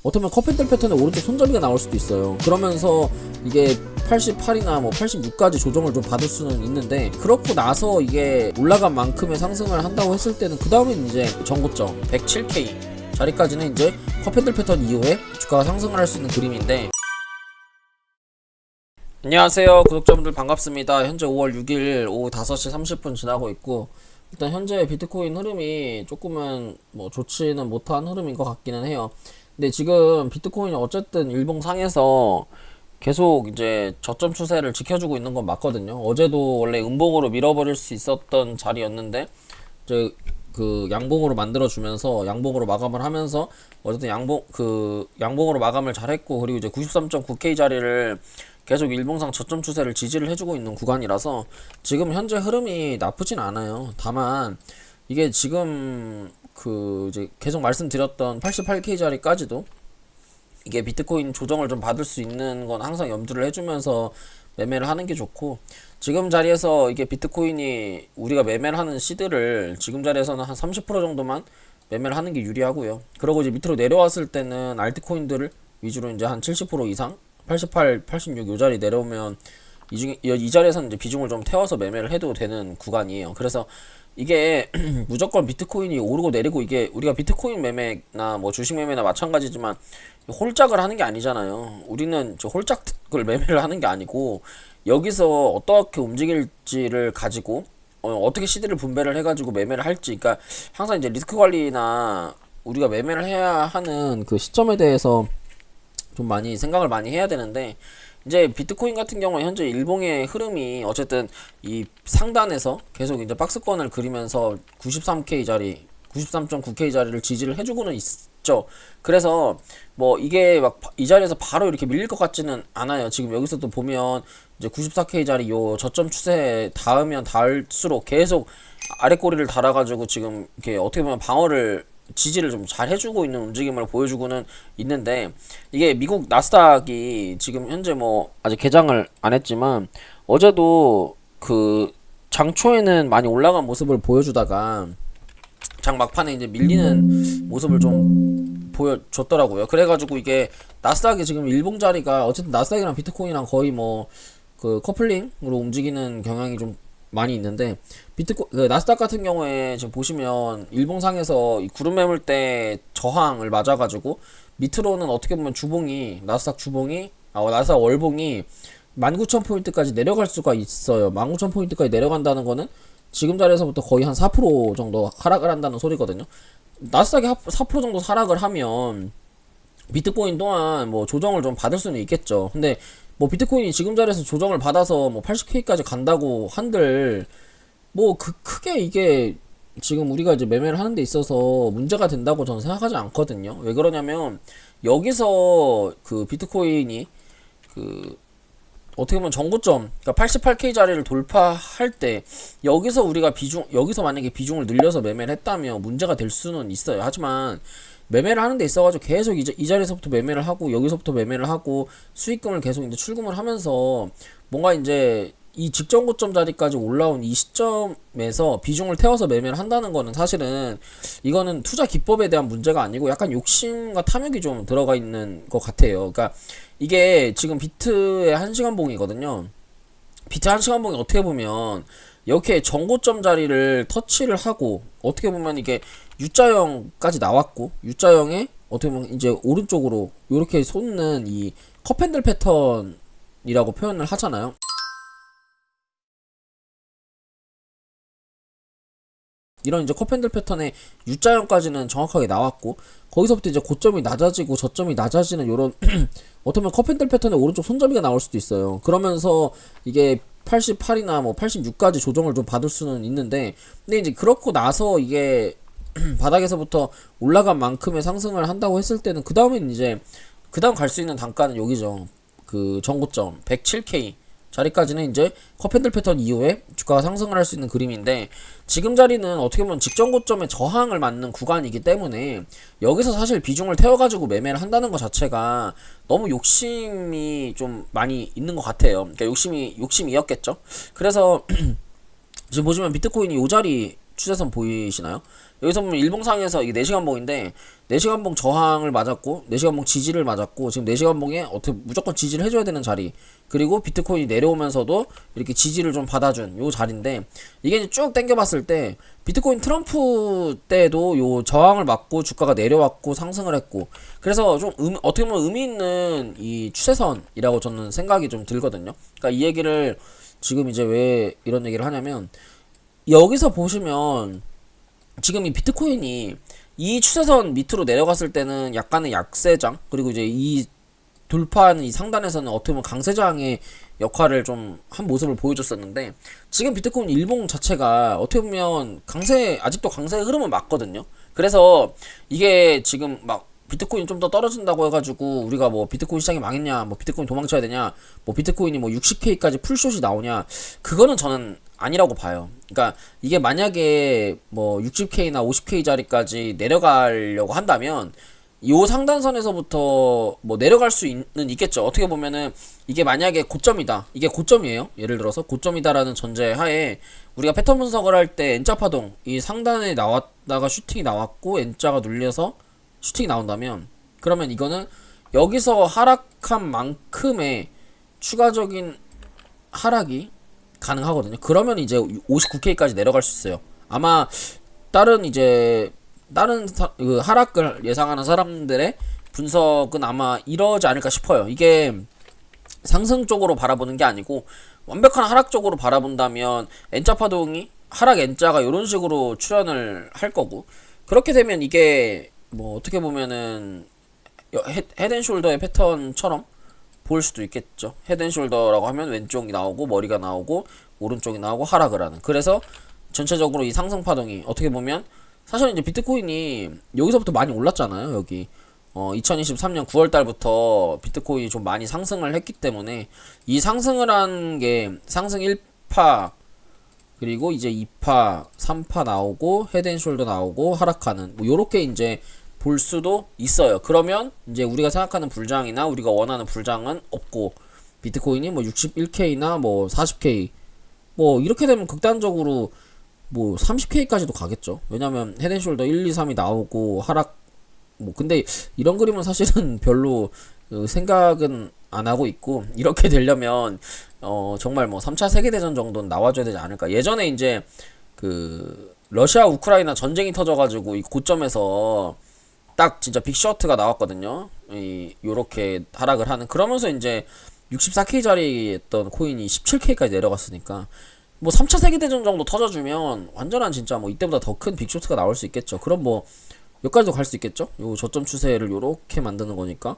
어쩌면 컵핸들 패턴의 오른쪽 손잡이가 나올 수도 있어요. 그러면서 이게 88이나 뭐 86까지 조정을 좀 받을 수는 있는데, 그렇고 나서 이게 올라간 만큼의 상승을 한다고 했을 때는 그 다음엔 이제 전고점 107K 자리까지는 이제 컵핸들 패턴 이후에 주가가 상승을 할 수 있는 그림인데, 안녕하세요 구독자분들 반갑습니다. 현재 5월 6일 오후 5시 30분 지나고 있고, 일단 현재 비트코인 흐름이 조금은 뭐 좋지는 못한 흐름인 것 같기는 해요. 근데 지금 비트코인이 어쨌든 일봉상에서 계속 이제 저점 추세를 지켜주고 있는 건 맞거든요. 어제도 원래 음봉으로 밀어버릴 수 있었던 자리였는데 이제 그 양봉으로 만들어주면서 양봉으로 마감을 하면서 어쨌든 양봉으로 마감을 잘했고, 그리고 이제 93.9K 자리를 계속 일봉상 저점 추세를 지지를 해주고 있는 구간이라서 지금 현재 흐름이 나쁘진 않아요. 다만 이게 지금 그 이제 계속 말씀드렸던 88K 자리까지도 이게 비트코인 조정을 좀 받을 수 있는 건 항상 염두를 해주면서 매매를 하는 게 좋고, 지금 자리에서 이게 비트코인이 우리가 매매를 하는 시드를 지금 자리에서는 한 30% 정도만 매매를 하는 게 유리하고요. 그러고 이제 밑으로 내려왔을 때는 알트코인들을 위주로 이제 한 70% 이상 88, 86 요 자리 내려오면 이 자리에서는 이제 비중을 좀 태워서 매매를 해도 되는 구간이에요. 그래서 이게 무조건 비트코인이 오르고 내리고, 이게 우리가 비트코인 매매나 뭐 주식 매매나 마찬가지지만 홀짝을 하는 게 아니잖아요. 우리는 저 홀짝을 매매를 하는 게 아니고, 여기서 어떻게 움직일지를 가지고 어떻게 시드를 분배를 해가지고 매매를 할지, 그러니까 항상 이제 리스크 관리나 우리가 매매를 해야 하는 그 시점에 대해서 좀 많이 생각을 많이 해야 되는데, 이제 비트코인 같은 경우에 현재 일봉의 흐름이 어쨌든 이 상단에서 계속 이제 박스권을 그리면서 93K 자리, 93.9K 자리를 지지를 해주고는 있죠. 그래서 뭐 이게 막 이 자리에서 바로 이렇게 밀릴 것 같지는 않아요. 지금 여기서도 보면 이제 94K 자리 요 저점 추세 닿으면 닿을수록 계속 아래 꼬리를 달아가지고 지금 이렇게 어떻게 보면 방어를 지지를 좀 잘 해주고 있는 움직임을 보여주고는 있는데, 이게 미국 나스닥이 지금 현재 뭐 아직 개장을 안 했지만 어제도 그 장초에는 많이 올라간 모습을 보여주다가 장 막판에 이제 밀리는 모습을 좀 보여줬더라고요. 그래가지고 이게 나스닥이 지금 일봉 자리가 어쨌든 나스닥이랑 비트코인이랑 거의 뭐 그 커플링으로 움직이는 경향이 좀 많이 있는데, 나스닥 같은 경우에 지금 보시면 일봉상에서 이 구름 매물대 저항을 맞아가지고 밑으로는 어떻게 보면 나스닥 월봉이 19,000포인트까지 내려갈 수가 있어요. 19,000포인트까지 내려간다는 거는 지금 자리에서부터 거의 한 4% 정도 하락을 한다는 소리거든요. 나스닥이 4% 정도 하락을 하면 비트코인 또한 뭐 조정을 좀 받을 수는 있겠죠. 근데 뭐 비트코인이 지금 자리에서 조정을 받아서 뭐 80K까지 간다고 한들 뭐 크게 이게 지금 우리가 이제 매매를 하는 데 있어서 문제가 된다고 저는 생각하지 않거든요. 왜 그러냐면 여기서 그 비트코인이 그 어떻게 보면 전고점, 그러니까 88K 자리를 돌파할 때 여기서 만약에 비중을 늘려서 매매를 했다면 문제가 될 수는 있어요. 하지만 매매를 하는 데 있어가지고 계속 이 자리에서부터 매매를 하고 여기서부터 매매를 하고 수익금을 계속 이제 출금을 하면서 뭔가 이제 이 직전 고점 자리까지 올라온 이 시점에서 비중을 태워서 매매를 한다는 거는 사실은 이거는 투자 기법에 대한 문제가 아니고 약간 욕심과 탐욕이 좀 들어가 있는 것 같아요. 그러니까 이게 지금 비트의 1시간 봉이거든요. 비트 1시간 봉이 어떻게 보면 이렇게 전고점 자리를 터치를 하고 어떻게 보면 이게 U자형까지 나왔고, U자형에 어떻게 보면 이제 오른쪽으로 이렇게 솟는 이 컵핸들 패턴이라고 표현을 하잖아요. 이런 이제 컵핸들 패턴의 U자형까지는 정확하게 나왔고, 거기서부터 이제 고점이 낮아지고 저점이 낮아지는 요런 어떻게 보면 컵핸들 패턴의 오른쪽 손잡이가 나올 수도 있어요. 그러면서 이게 88이나 뭐 86까지 조정을 좀 받을 수는 있는데, 근데 이제 그렇고 나서 이게 바닥에서부터 올라간 만큼의 상승을 한다고 했을 때는 그 다음 갈 수 있는 단가는 여기죠. 그 전고점 107K 자리까지는 이제 컵핸들 패턴 이후에 주가가 상승을 할 수 있는 그림인데, 지금 자리는 어떻게 보면 직전 고점의 저항을 맞는 구간이기 때문에 여기서 사실 비중을 태워가지고 매매를 한다는 것 자체가 너무 욕심이 좀 많이 있는 것 같아요. 그러니까 욕심이었겠죠. 그래서 지금 보시면 비트코인이 요 자리 추세선 보이시나요? 여기서 보면 일봉상에서 이게 4시간봉인데 4시간봉 저항을 맞았고 4시간봉 지지를 맞았고 지금 4시간봉에 어떻게 무조건 지지를 해줘야 되는 자리, 그리고 비트코인이 내려오면서도 이렇게 지지를 좀 받아준 요 자리인데, 이게 이제 쭉 당겨봤을 때 비트코인 트럼프 때도 요 저항을 맞고 주가가 내려왔고 상승을 했고, 그래서 좀 어떻게 보면 의미 있는 이 추세선이라고 저는 생각이 좀 들거든요. 그러니까 이 얘기를 지금 이제 왜 이런 얘기를 하냐면, 여기서 보시면 지금 이 비트코인이 이 추세선 밑으로 내려갔을 때는 약간의 약세장, 그리고 이제 이 돌파하는 이 상단에서는 어떻게 보면 강세장의 역할을 좀 한 모습을 보여줬었는데, 지금 비트코인 일봉 자체가 어떻게 보면 아직도 강세의 흐름은 맞거든요. 그래서 이게 지금 막 비트코인 좀 더 떨어진다고 해가지고 우리가 뭐 비트코인 시장이 망했냐, 뭐 비트코인 도망쳐야 되냐, 뭐 비트코인이 뭐 60K까지 풀숏이 나오냐, 그거는 저는 아니라고 봐요. 그러니까 이게 만약에 뭐 60K나 50K 자리까지 내려가려고 한다면 요 상단선에서부터 뭐 내려갈 수는 있겠죠. 어떻게 보면은 이게 만약에 고점이다, 이게 고점이에요, 예를 들어서 고점이다라는 전제 하에 우리가 패턴 분석을 할 때 N자 파동 이 상단에 나왔다가 슈팅이 나왔고 N자가 눌려서 슈팅이 나온다면, 그러면 이거는 여기서 하락한 만큼의 추가적인 하락이 가능하거든요. 그러면 이제 59K까지 내려갈 수 있어요. 아마 다른 그 하락을 예상하는 사람들의 분석은 아마 이러지 않을까 싶어요. 이게 상승 쪽으로 바라보는 게 아니고 완벽한 하락 쪽으로 바라본다면 N자 파동이 하락 N자가 이런 식으로 출현을 할 거고, 그렇게 되면 이게 뭐 어떻게 보면은 헤드앤숄더의 패턴처럼 볼 수도 있겠죠. 헤드앤숄더라고 하면 왼쪽이 나오고 머리가 나오고 오른쪽이 나오고 하락을 하는, 그래서 전체적으로 이 상승 파동이 어떻게 보면 사실은 이제 비트코인이 여기서부터 많이 올랐잖아요. 여기 2023년 9월 달부터 비트코인이 좀 많이 상승을 했기 때문에 이 상승을 한 게 상승 1파, 그리고 이제 2파, 3파 나오고 헤드앤숄더 나오고 하락하는, 뭐 요렇게 이제 볼 수도 있어요. 그러면 이제 우리가 생각하는 불장이나 우리가 원하는 불장은 없고 비트코인이 뭐 61K나 뭐 40K 뭐 이렇게 되면 극단적으로 뭐 30K까지도 가겠죠. 왜냐면 헤드앤숄더 1, 2, 3이 나오고 하락, 뭐 근데 이런 그림은 사실은 별로 생각은 안 하고 있고, 이렇게 되려면 정말 뭐 3차 세계대전 정도는 나와줘야 되지 않을까. 예전에 이제 그 러시아 우크라이나 전쟁이 터져가지고 이 고점에서 딱 진짜 빅셔트가 나왔거든요. 요렇게 하락을 하는, 그러면서 이제 64K짜리였던 코인이 17K까지 내려갔으니까 뭐 3차 세계대전 정도 터져주면 완전한 진짜 뭐 이때보다 더 큰 빅쇼트가 나올 수 있겠죠. 그럼 뭐 여기까지도 갈 수 있겠죠. 요 저점 추세를 요렇게 만드는 거니까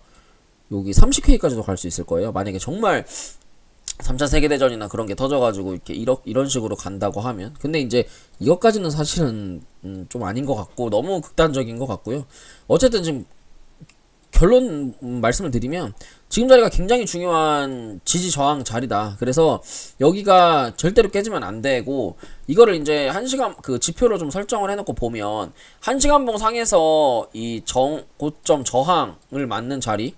여기 30K까지도 갈 수 있을 거예요. 만약에 정말 3차 세계대전이나 그런 게 터져가지고 이렇게 이런 식으로 간다고 하면. 근데 이제 이것까지는 사실은 좀 아닌 것 같고 너무 극단적인 것 같고요. 어쨌든 지금 결론 말씀을 드리면 지금 자리가 굉장히 중요한 지지 저항 자리다. 그래서 여기가 절대로 깨지면 안 되고, 이거를 이제 1시간 그 지표로 좀 설정을 해놓고 보면 1시간봉 상에서 이 고점 저항을 맞는 자리,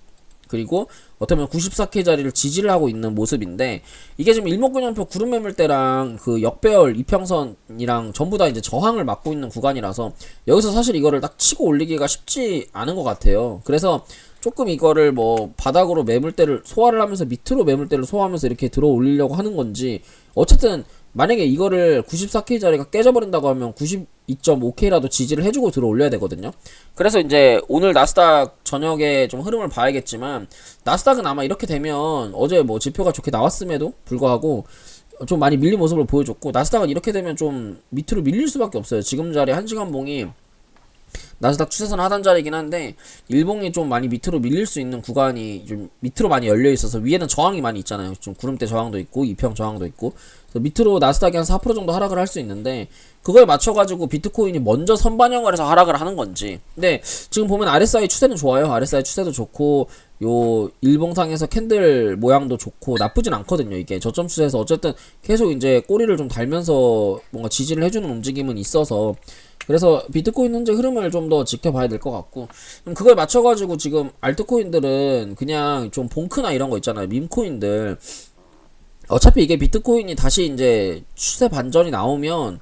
그리고 어떻게 보면 94K 자리를 지지를 하고 있는 모습인데, 이게 지금 일목균형표 구름 매물대랑 그 역배열 이평선이랑 전부 다 이제 저항을 막고 있는 구간이라서 여기서 사실 이거를 딱 치고 올리기가 쉽지 않은 것 같아요. 그래서 조금 이거를 뭐 바닥으로 매물대를 소화를 하면서 밑으로 매물대를 소화하면서 이렇게 들어 올리려고 하는 건지, 어쨌든 만약에 이거를 94K 자리가 깨져버린다고 하면 92.5K라도 지지를 해주고 들어 올려야 되거든요. 그래서 이제 오늘 나스닥 저녁에 좀 흐름을 봐야겠지만, 나스닥은 아마 이렇게 되면 어제 뭐 지표가 좋게 나왔음에도 불구하고 좀 많이 밀린 모습을 보여줬고, 나스닥은 이렇게 되면 좀 밑으로 밀릴 수밖에 없어요. 지금 자리 1시간 봉이 나스닥 추세선 하단 자리이긴 한데 일봉이 좀 많이 밑으로 밀릴 수 있는 구간이 좀 밑으로 많이 열려 있어서 위에는 저항이 많이 있잖아요. 좀 구름대 저항도 있고 이평 저항도 있고, 그래서 밑으로 나스닥이 한 4% 정도 하락을 할 수 있는데, 그거에 맞춰가지고 비트코인이 먼저 선반영을 해서 하락을 하는 건지. 근데 지금 보면 RSI 추세는 좋아요. RSI 추세도 좋고 요 일봉상에서 캔들 모양도 좋고 나쁘진 않거든요. 이게 저점 추세에서 어쨌든 계속 이제 꼬리를 좀 달면서 뭔가 지지를 해주는 움직임은 있어서, 그래서 비트코인 현재 흐름을 좀 더 지켜봐야 될 것 같고, 그걸 맞춰가지고 지금 알트코인들은 그냥 좀 봉크나 이런 거 있잖아요. 밈코인들. 어차피 이게 비트코인이 다시 이제 추세 반전이 나오면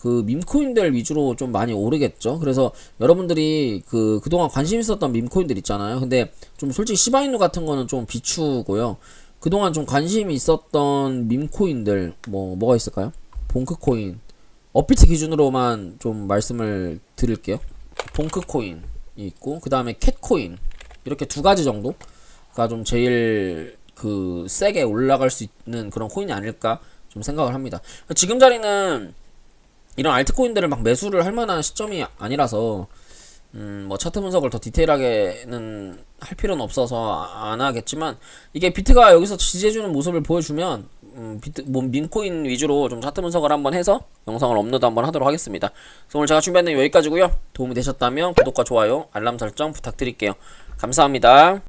그 밈코인들 위주로 좀 많이 오르겠죠. 그래서 여러분들이 그동안 관심 있었던 밈코인들 있잖아요. 근데 좀 솔직히 시바이누 같은 거는 좀 비추고요. 그동안 좀 관심이 있었던 밈코인들 뭐가 있을까요? 봉크코인, 업비트 기준으로만 좀 말씀을 드릴게요. 봉크코인이 있고 그 다음에 캣코인, 이렇게 두 가지 정도가 좀 제일 세게 올라갈 수 있는 그런 코인이 아닐까 좀 생각을 합니다. 지금 자리는 이런 알트코인들을 막 매수를 할 만한 시점이 아니라서 뭐 차트 분석을 더 디테일하게는 할 필요는 없어서 안 하겠지만, 이게 비트가 여기서 지지해주는 모습을 보여주면 민코인 위주로 좀 차트 분석을 한번 해서 영상을 업로드 한번 하도록 하겠습니다. 그래서 오늘 제가 준비한 내용 여기까지고요. 도움이 되셨다면 구독과 좋아요, 알람 설정 부탁드릴게요. 감사합니다.